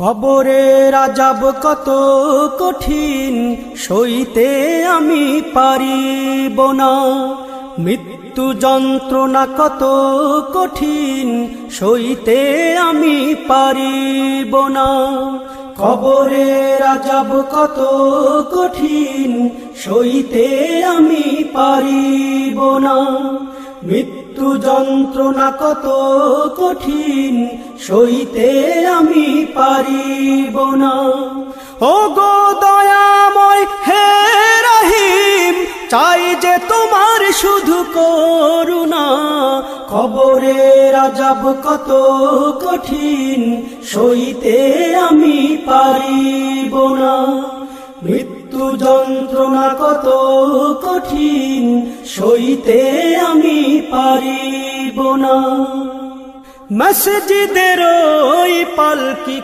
কবরের আযাব কত কঠিন, সইতে আমি পারিব না। মৃত্যু যন্ত্রণা কত কঠিন, সইতে আমি পারিব না। কবরের আযাব কত কঠিন, সইতে আমি পারিব না। মৃত্যু যন্ত্রণা কত কঠিন, সইতে আমি পারিব না। ও গো দয়াময় হে রহিম, চাই যে তোমার শুধু করুণা। কবরের আযাব কত কঠিন, সইতে আমি পারিব না। মৃত্যু যন্ত্রণা কত কঠিন, সইতে আমি পারিব না। মসজিদের ওই পালকি